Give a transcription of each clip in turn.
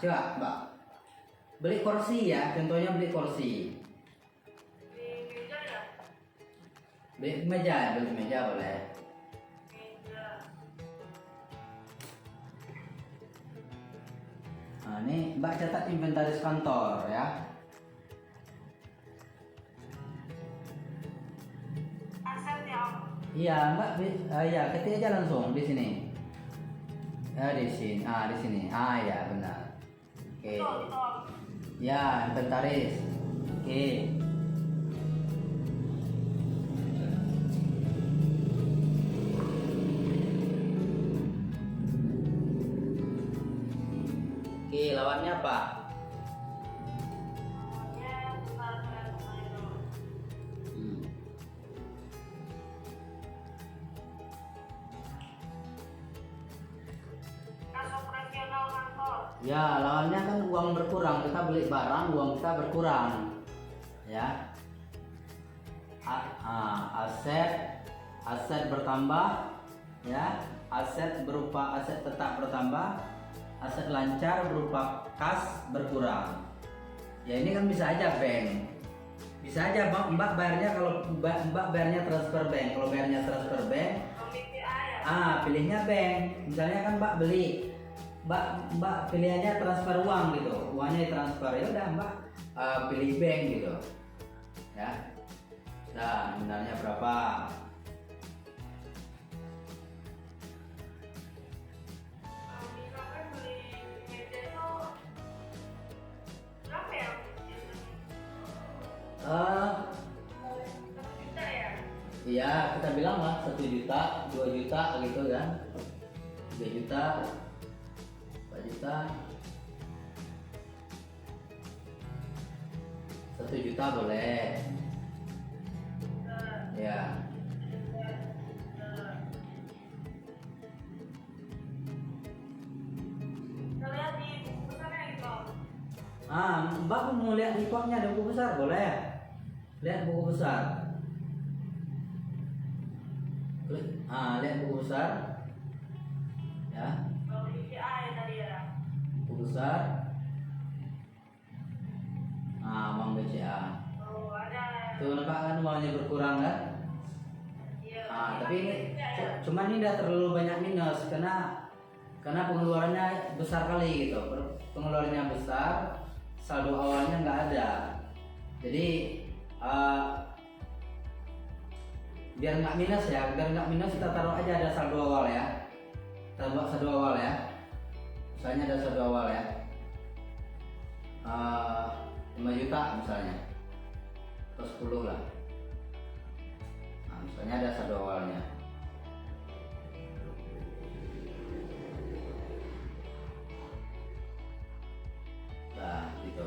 Coba Mbak, beli kursi ya, contohnya beli kursi. Beli meja boleh. Nah, ini Mbak catat inventaris kantor ya. Iya, Mbak, ya ketik aja langsung di sini. Di sini. Ya benar. Oke. Ya, inventaris. Oke. Oke, lawannya apa? Ya, lawannya kan uang berkurang. Kita beli barang, uang kita berkurang. Ya. Aset bertambah, ya. Aset berupa aset tetap bertambah, aset lancar berupa kas berkurang. Ya, ini kan bisa aja bank. Bisa aja Mbak bayarnya, kalau Mbak bayarnya transfer bank. Kalau bayarnya transfer bank, pilihnya bank. Misalnya kan Mbak beli, Mbak pilihannya transfer uang gitu, uangnya ditransfer, ya udah Mbak pilih bank gitu, ya. Nah, nominalnya berapa? Iya, kita bilang lah 1 juta, 2 juta gitu kan, 3 juta. 4 juta, 1 juta boleh. Ya. Mbak mau lihat reportnya ada buku besar boleh. Lihat buku besar. Lihat buku besar. Ya. Buku besar. Uang BCA. Tuh nampak kan uangnya berkurang kan? Tapi ini cuman ini udah terlalu banyak minus karena pengeluarannya besar kali gitu. Pengeluarannya besar, saldo awalnya nggak ada. Jadi biar nggak minus kita taruh aja ada saldo awal ya. Kita buat saldo awal ya. Misalnya ada saldo awal ya. 5 juta misalnya, atau 10 lah. Misalnya ada saldo awalnya. Nah, gitu.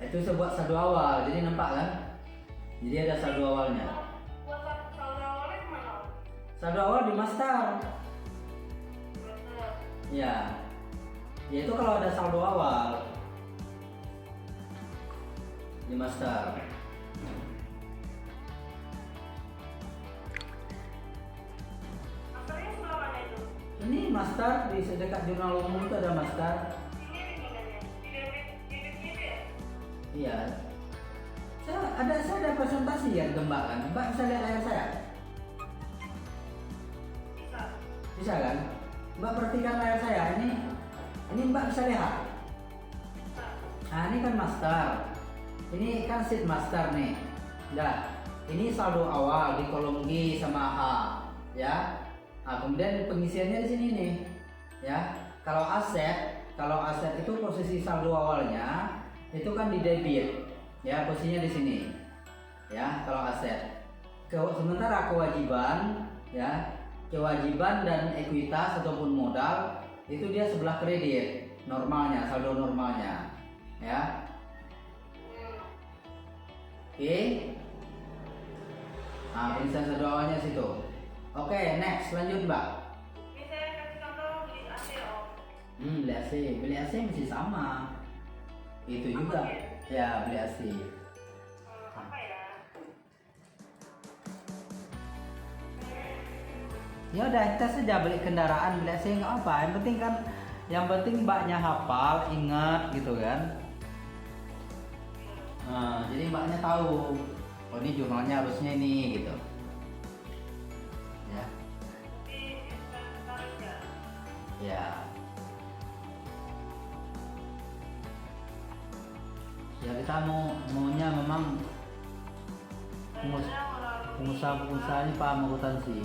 Itu sebuah saldo awal, jadi nampak kan? Jadi ada saldo awalnya. Saldo awal di master. Ya. Itu kalau ada saldo awal di master. Ini master di dekat jurnal umum itu ada master. Iya. Saya ada presentasi yang gambarkan. Mbak bisa lihat layar saya? Bisa kan? Mbak perhatikan layar saya. Ini Mbak bisa lihat. Ini kan master. Ini kan sheet master nih. Nah, ini saldo awal di kolom G sama H, ya. Kemudian pengisiannya di sini nih, ya. Kalau aset itu posisi saldo awalnya itu kan di debit, ya, posisinya di sini, ya. Kalau aset, sementara kewajiban, ya, kewajiban dan ekuitas ataupun modal itu dia sebelah kredit normalnya, saldo normalnya, ya. Oke. Pengisian saldo awalnya situ. Oke, next, lanjut Mbak. Ini saya kasih contoh beli AC Om. Beli AC masih sama. Itu juga. Ya, beli AC. Apa ya? Ya udah, kita saja beli kendaraan, beli AC nggak apa. Yang penting kan Yang penting mbaknya hafal, ingat gitu kan. Nah, jadi mbaknya tahu, oh ini jurnalnya harusnya ini gitu. Ya. Tapi inventaris ya. Ya. Ya kita maunya memang Biasanya melalui pengusaha ini paham akuntansi.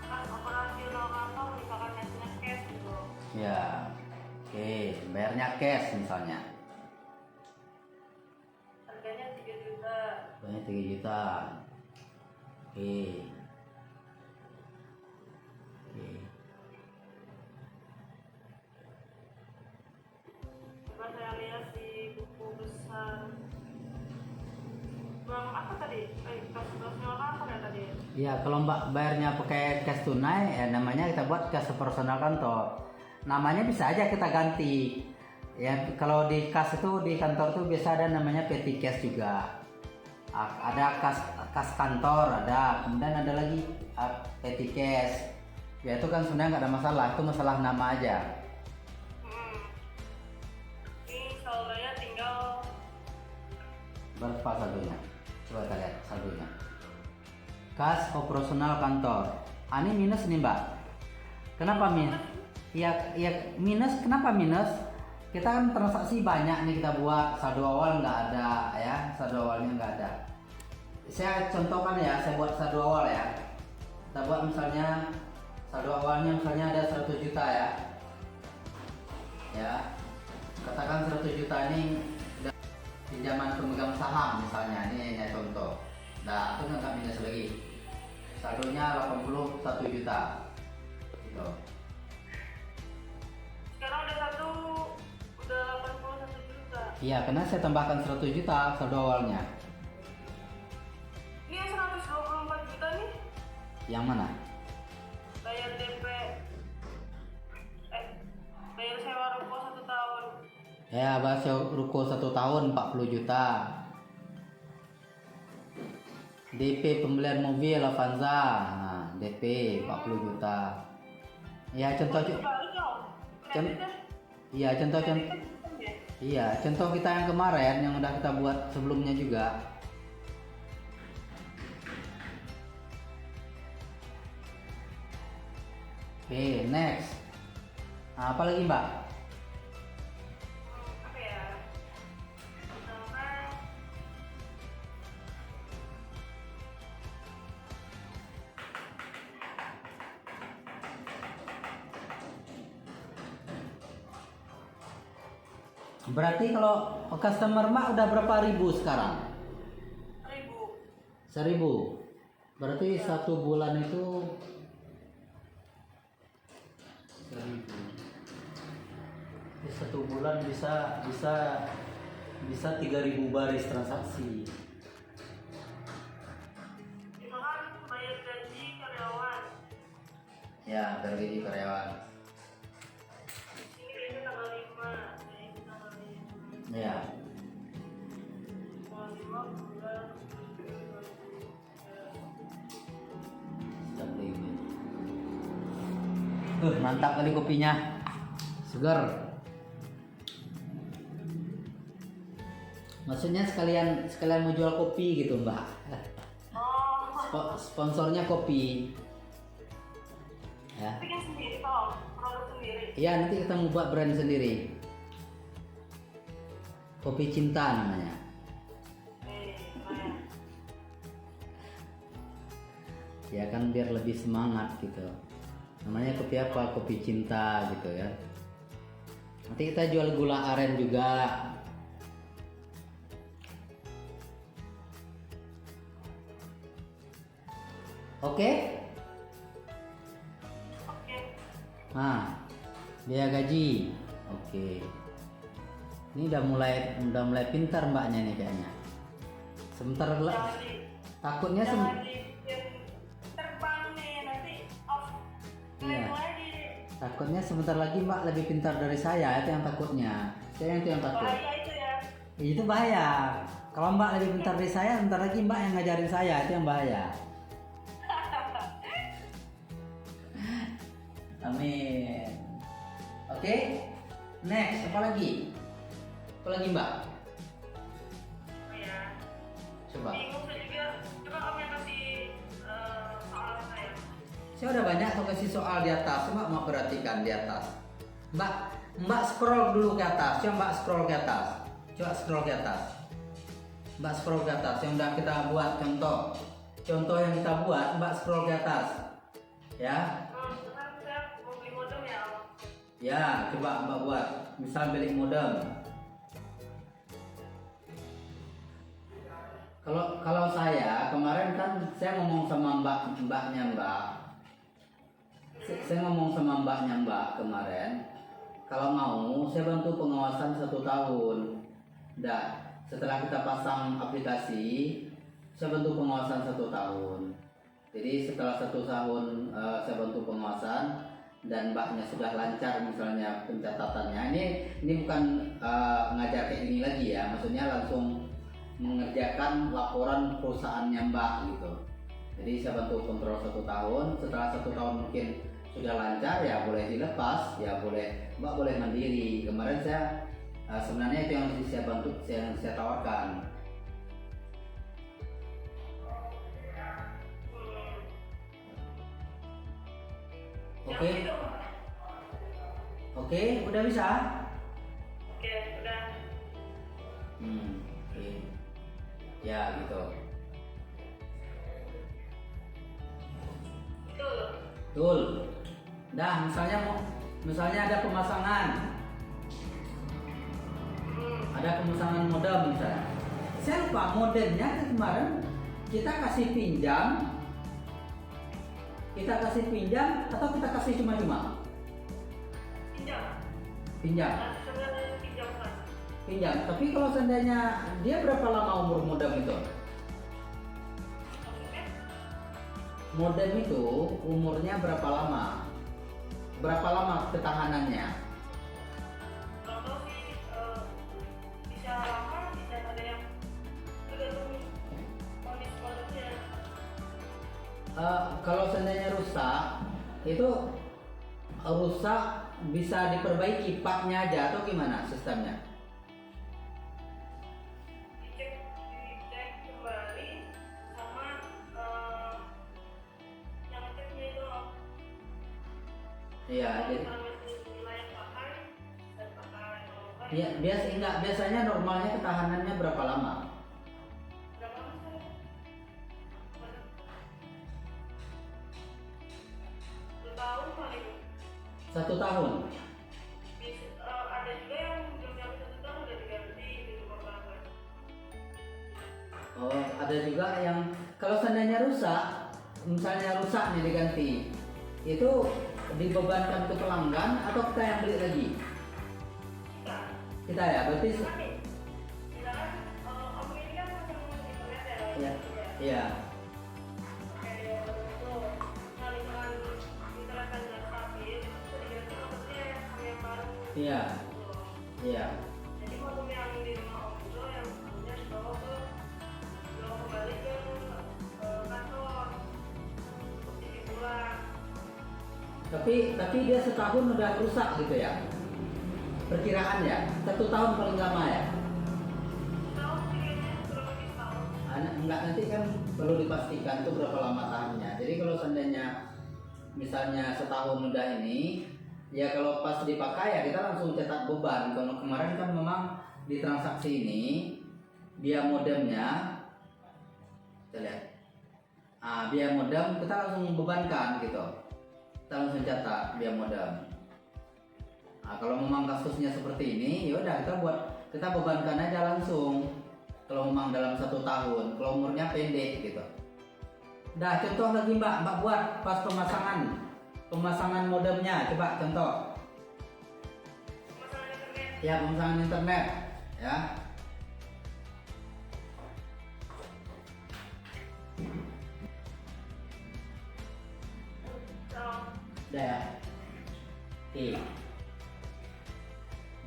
kas operasional kantor misalkan ngasihnya cash gitu. Ya. Oke, bayarnya cash misalnya. Harganya 3 juta. Bayarnya 3 juta. Oke. Oke. Coba saya lihat di buku besar. Bang apa tadi? Kas operasional kantor ya tadi. Ya, kalau mbak bayarnya pakai cash tunai, ya namanya kita buat cash operasional kantor. Namanya bisa aja kita ganti. Ya, kalau di kas itu di kantor tuh biasa ada namanya petty cash juga. Ada kas kantor, ada. Kemudian ada lagi petty cash. Ya itu kan sebenarnya nggak ada masalah, itu masalah nama aja. Ini saldonya tinggal Berapa saldonya? Coba kita lihat saldonya. Kas operasional kantor. Ini minus nih mbak. Kenapa minus? Ya minus. Kenapa minus? Kita kan transaksi banyak nih kita buat, saldo awal nggak ada ya, saldo awalnya nggak ada. Saya contohkan ya, saya buat saldo awal ya. Kita buat misalnya saldo awalnya misalnya ada 100 juta ya. Ya, katakan 100 juta ini pinjaman pemegang saham misalnya, ini contoh. Nah, itu nggak minus lagi. Saldonya 81 juta. Gitu. sekarang udah 81 juta. Iya, karena saya tambahkan 100 juta saldo awalnya. Ini yang 124 juta nih Yang mana? bayar DP bayar sewa ruko 1 tahun. Ya, bahasa ruko 1 tahun 40 juta. DP pembelian mobil Avanza, nah, DP 40 juta. Ya, contoh iya, contoh iya, contoh kita yang kemarin yang udah kita buat sebelumnya juga. Oke, next. Nah, apa lagi mbak? Apa ya? Misalkan Berarti kalau customer mbak udah berapa ribu sekarang? 1.000. 1.000. Berarti satu bulan itu 1.000. Jadi satu bulan bisa 3.000 baris transaksi. Misalkan bayar gaji karyawan. Ya, gaji karyawan. Ini kayaknya tanggal 5. Nah, ini tanggal 5. Ya. Tanggal 5 bulan Sedap ini. Mantap kali kopinya. Segar. Maksudnya sekalian mau jual kopi gitu, Mbak. Oh, Sponsornya kopi. Ya. bikin sendiri toh, produk sendiri. Iya, nanti kita mau buat brand sendiri. Kopi cinta namanya. Lumayan. Ya kan biar lebih semangat gitu. Namanya kopi apa? Kopi cinta gitu ya. Nanti kita jual gula aren juga. Oke? Oke. Nah, biaya gaji. Oke. Ini udah mulai pintar mbaknya nih kayaknya. Sebentar Jangan di takutnya jangan dibikin terbang nih, nanti off. Iya. Lagi. takutnya sebentar lagi mbak lebih pintar dari saya, itu yang takutnya. Saya itu yang takut. Bahaya itu ya. Itu bahaya. Kalau Mbak lebih pintar dari saya, ntar lagi Mbak yang ngajarin saya, itu yang bahaya. Amin. Oke, next apa lagi? Apa lagi Mbak? Oh ya. Coba. Bingung saya juga. Coba kamu yang kasih soal saya. Saya udah banyak tuh kasih soal di atas, Mbak mau perhatikan di atas. Mbak scroll dulu ke atas, coba Mbak scroll ke atas. Coba scroll ke atas. Mbak scroll ke atas yang udah kita buat contoh. Contoh yang kita buat, Mbak scroll ke atas. Ya. Sekarang saya mau beli modem ya. Ya, coba Mbak buat. Misal beli modem. Kalau saya kemarin kan saya ngomong sama mbaknya Mbak. Saya ngomong sama mbaknya Mbak kemarin. Kalau mau saya bantu pengawasan 1 tahun. Dah, setelah kita pasang aplikasi, saya bantu pengawasan 1 tahun. Jadi setelah 1 tahun saya bantu pengawasan dan mbaknya sudah lancar misalnya pencatatannya. Ini bukan ngajar kayak gini lagi ya, maksudnya langsung mengerjakan laporan perusahaannya Mbak gitu. Jadi saya bantu kontrol 1 tahun. Setelah 1 tahun mungkin sudah lancar ya boleh dilepas, ya boleh Mbak boleh mandiri. Kemarin saya sebenarnya itu yang saya bantu, saya tawarkan. Oke. Oke, udah bisa? Oke, udah. Oke. Ya gitu. Betul. Dah, misalnya ada pemasangan. Ada pemasangan modem misalnya. Saya lupa modemnya kemarin kita kasih pinjam. Kita kasih pinjam atau kita kasih cuma-cuma? Pinjam. Pinjam. Sebenarnya pinjam kan. Pinjam. Tapi kalau seandainya dia berapa lama umur modem itu? Maksudnya? Modem itu umurnya berapa lama? Berapa lama ketahanannya? Kalau tahu sih bisa lama, bisa ada yang tergantung kondisi modemnya. Kalau seandainya rusak, itu rusak bisa diperbaiki partnya aja atau gimana sistemnya? Dicek kembali sama yang ngeceknya itu loh. Iya, jadi Layak pakai dan pakai. Kalau enggak, biasanya normalnya ketahanannya berapa lama? berapa lama sih? 2 tahun kali. 1 tahun. Ada juga yang belum nyampe 1 tahun udah diganti gitu beberapa. Oh, ada juga yang kalau seandainya rusak, misalnya rusak nih diganti, itu dibebankan ke pelanggan atau kita yang beli lagi? Kita ya, berarti Misalkan kamu ini kan macam internet ya. iya. Iya. Kayak itu. Nah, misalkan internet kan nggak stabil, itu bisa diganti modemnya sama yang baru. Iya. Gitu. Iya. Jadi modem yang di rumah om itu yang punya dibawa kembali ke kantor untuk diisi ulang. Tapi dia setahun udah rusak gitu ya? Perkiraan ya? 1 tahun paling lama ya? Tahun sih kayaknya kurang lebih setahun. Enggak, nanti kan perlu dipastikan tuh berapa lama tahannya. Jadi kalau seandainya misalnya setahun udah ini, ya kalau pas dipakai ya kita langsung cetak beban. Kalau kemarin kan memang di transaksi ini biaya modemnya, kita lihat, biaya modem kita langsung bebankan gitu. Kita langsung cetak biaya modem. Kalau memang kasusnya seperti ini, ya udah kita bebankan aja langsung. Kalau memang dalam 1 tahun, kalau umurnya pendek gitu. Dah, contoh lagi Mbak buat pas pemasangan modemnya, coba contoh. Pemasangan internet. Ya, pemasangan internet, ya. Udah ya. Oke.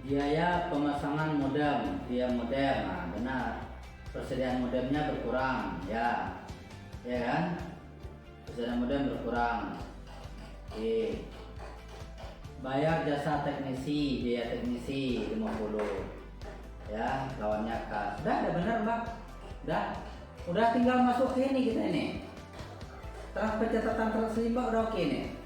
Biaya pemasangan modem, nah benar. persediaan modemnya berkurang, ya kan? Persediaan modem berkurang. Oke. Bayar jasa teknisi, biaya teknisi 50, ya, lawannya kas. Udah benar Mbak, udah tinggal masuk ke ini kita ini. Transfer catatan transaksi Mbak udah oke nih.